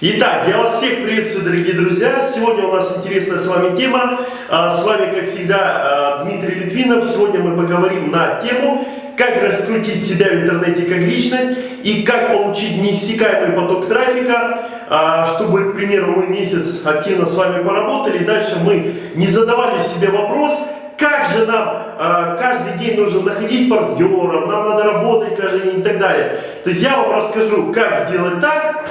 Итак, я вас всех приветствую, дорогие друзья. Сегодня у нас интересная с вами тема. С вами, как всегда, Дмитрий Литвинов. Сегодня мы поговорим на тему, как раскрутить себя в интернете как личность и как получить неиссякаемый поток трафика, чтобы, к примеру, мы месяц активно с вами поработали. Дальше мы не задавали себе вопрос, как же нам каждый день нужно находить партнеров, нам надо работать каждый день и так далее. То есть я вам расскажу, как сделать так,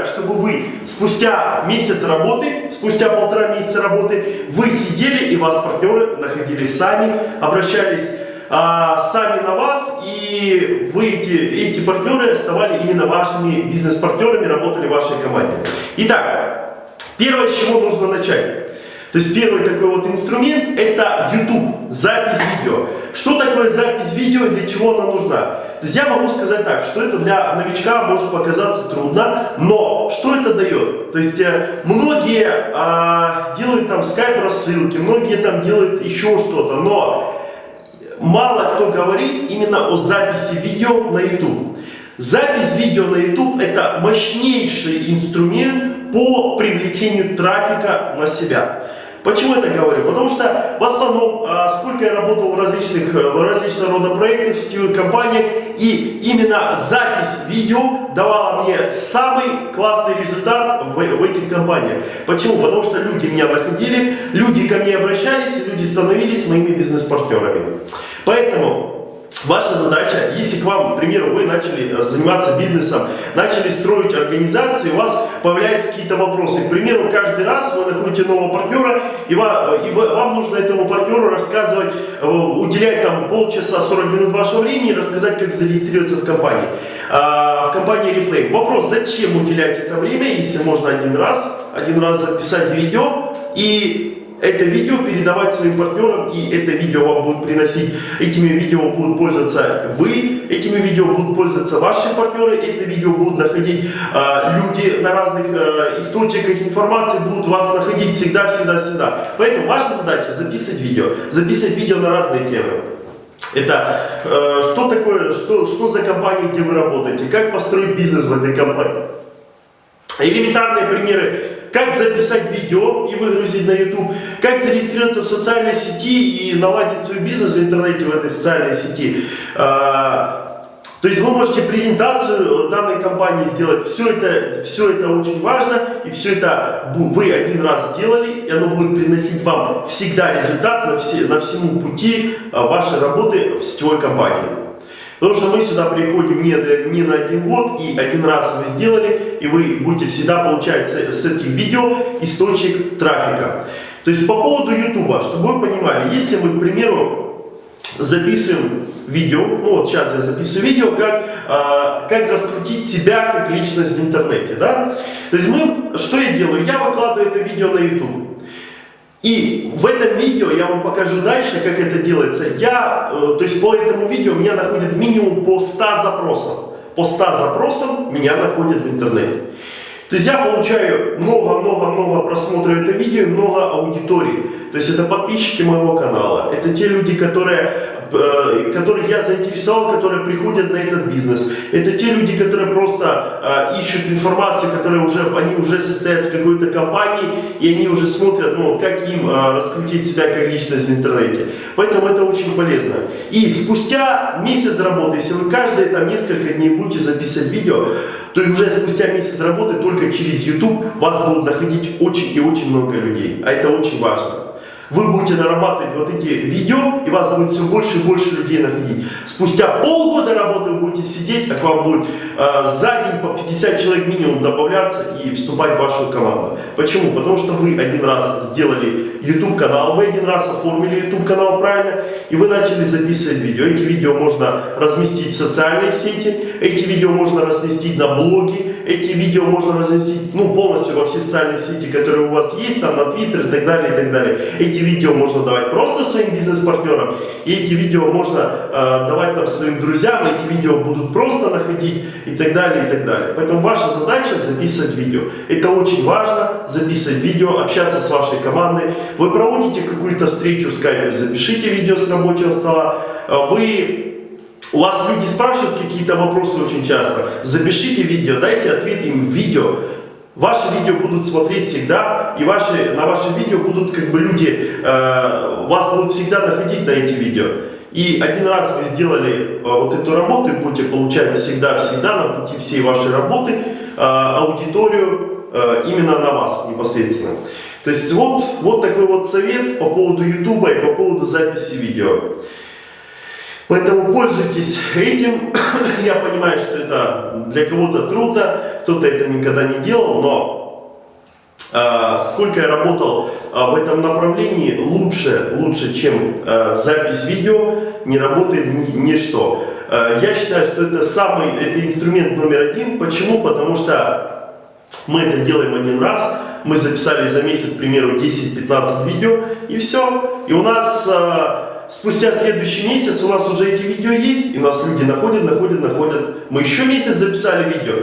чтобы вы спустя месяц работы, спустя 1,5 месяца работы, вы сидели и вас партнеры находились сами, обращались сами на вас, и вы эти партнеры оставали именно вашими бизнес-партнерами, работали в вашей команде. Итак, первое, с чего нужно начать. То есть первый такой вот инструмент — это YouTube, запись видео. Что такое запись видео, для чего она нужна? То есть я могу сказать так, что это для новичка может показаться трудно, но что это дает? То есть многие делают там скайп-рассылки, многие там делают еще что-то, но мало кто говорит именно о записи видео на YouTube. Запись видео на YouTube — это мощнейший инструмент по привлечению трафика на себя. Почему я так говорю? Потому что в основном, сколько я работал в различного рода проектах, в сетевых компаниях, и именно запись видео давала мне самый классный результат в этих компаниях. Почему? Потому что люди меня находили, люди ко мне обращались, люди становились моими бизнес-партнерами. Поэтому ваша задача, если к вам, к примеру, вы начали заниматься бизнесом, начали строить организации, у вас появляются какие-то вопросы. К примеру, каждый раз вы находите нового партнера, и вам нужно этому партнеру рассказывать, уделять там полчаса, 40 минут вашего времени, рассказать, как зарегистрироваться в компании Reflame. Вопрос: зачем уделять это время, если можно один раз записать видео и это видео передавать своим партнерам, и это видео вам будут приносить, этими видео будут пользоваться вы, этими видео будут пользоваться ваши партнеры, это видео будут находить люди на разных источниках информации, будут вас находить всегда. Поэтому ваша задача записывать видео на разные темы. Это что такое, что за компания, где вы работаете, как построить бизнес в этой компании. Элементарные примеры: как записать видео и выгрузить на YouTube, как зарегистрироваться в социальной сети и наладить свой бизнес в интернете, в этой социальной сети. То есть вы можете презентацию данной компании сделать. Все это очень важно, и все это вы один раз сделали, и оно будет приносить вам всегда результат на всему пути вашей работы в сетевой компании. Потому что мы сюда приходим не на один год, и один раз вы сделали, и вы будете всегда получать с этих видео источник трафика. То есть по поводу YouTube, чтобы вы понимали, если мы, к примеру, записываем видео, вот сейчас я записываю видео, как раскрутить себя как личность в интернете, да? То есть что я делаю? Я выкладываю это видео на YouTube. И в этом видео я вам покажу дальше, как это делается. То есть по этому видео меня находят минимум по 100 запросам. По 100 запросам меня находят в интернете. То есть я получаю много просмотров этого видео и много аудитории. То есть это подписчики моего канала, это те люди, которых я заинтересовал, которые приходят на этот бизнес. Это те люди, которые просто ищут информацию, они уже состоят в какой-то компании, и они уже смотрят, как им раскрутить себя как личность в интернете. Поэтому это очень полезно. И спустя месяц работы, если вы каждые несколько дней будете записывать видео, то уже спустя месяц работы только через YouTube вас будут находить очень и очень много людей. А это очень важно. Вы будете нарабатывать вот эти видео, и вас будет все больше и больше людей находить. Спустя полгода работы вы будете сидеть, а к вам будет за день по 50 человек минимум добавляться и вступать в вашу команду. Почему? Потому что вы один раз сделали YouTube канал, вы один раз оформили YouTube канал правильно, и вы начали записывать видео. Эти видео можно разместить в социальные сети, эти видео можно разместить на блоге, эти видео можно разместить полностью во все социальные сети, которые у вас есть, там на Twitter и так далее, и так далее. Эти видео можно давать просто своим бизнес-партнерам, и эти видео можно давать своим друзьям, эти видео будут просто находить и так далее, и так далее. Поэтому ваша задача записывать видео. Это очень важно, записывать видео, общаться с вашей командой. Вы проводите какую-то встречу в скайпе, запишите видео с рабочего стола. У вас люди спрашивают какие-то вопросы очень часто. Запишите видео, дайте ответ им в видео. Ваши видео будут смотреть всегда, и на ваши видео будут как бы люди, вас будут всегда находить на эти видео. И один раз вы сделали вот эту работу и будете получать всегда на пути всей вашей работы аудиторию именно на вас непосредственно. То есть вот такой вот совет по поводу YouTube и по поводу записи видео. Поэтому пользуйтесь этим. Я понимаю, что это для кого-то трудно, кто-то это никогда не делал, но сколько я работал в этом направлении, лучше, чем запись видео, не работает ничто. Я считаю, что это инструмент номер один. Почему? Потому что мы это делаем один раз, мы записали за месяц, к примеру, 10-15 видео, и все. И у нас спустя следующий месяц у нас уже эти видео есть, и нас люди находят. Мы еще месяц записали видео.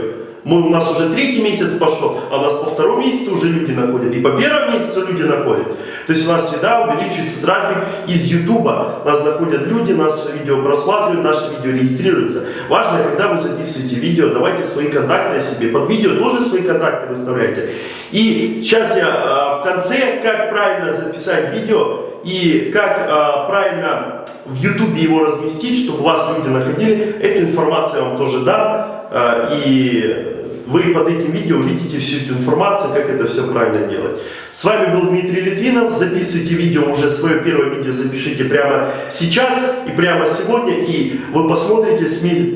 У нас уже третий месяц пошел, а у нас по второму месяцу уже люди находят. И по первому месяцу люди находят. То есть у нас всегда увеличивается трафик из YouTube. Нас находят люди, наши видео просматривают, наши видео регистрируются. Важно, когда вы записываете видео, давайте свои контакты о себе. Под видео тоже свои контакты выставляйте. И сейчас я в конце, как правильно записать видео и как правильно в YouTube его разместить, чтобы вас люди находили. Эту информацию я вам тоже дам. И вы под этим видео увидите всю эту информацию, как это все правильно делать. С вами был Дмитрий Литвинов. Записывайте видео, уже свое первое видео запишите прямо сейчас и прямо сегодня. И вы посмотрите,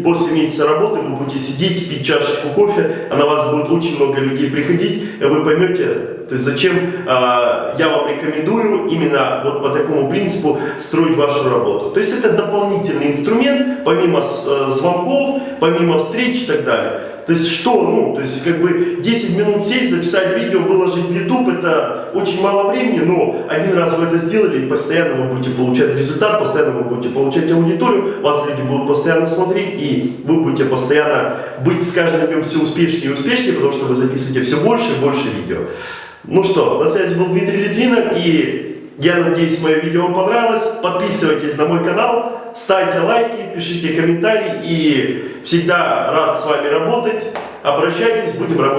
после месяца работы вы будете сидеть, пить чашечку кофе, а на вас будет очень много людей приходить, и вы поймете, то есть зачем я вам рекомендую именно вот по такому принципу строить вашу работу. То есть это дополнительный инструмент, помимо звонков, помимо встреч и так далее. То есть то есть как бы 10 минут сесть, записать видео, выложить в YouTube, это очень мало времени, но один раз вы это сделали, и постоянно вы будете получать результат, постоянно вы будете получать аудиторию, вас люди будут постоянно смотреть, и вы будете постоянно быть с каждым днем все успешнее и успешнее, потому что вы записываете все больше и больше видео. Ну что, на связи был Дмитрий Литвинов, и я надеюсь, мое видео вам понравилось. Подписывайтесь на мой канал, ставьте лайки, пишите комментарии, и всегда рад с вами работать. Обращайтесь, будем работать.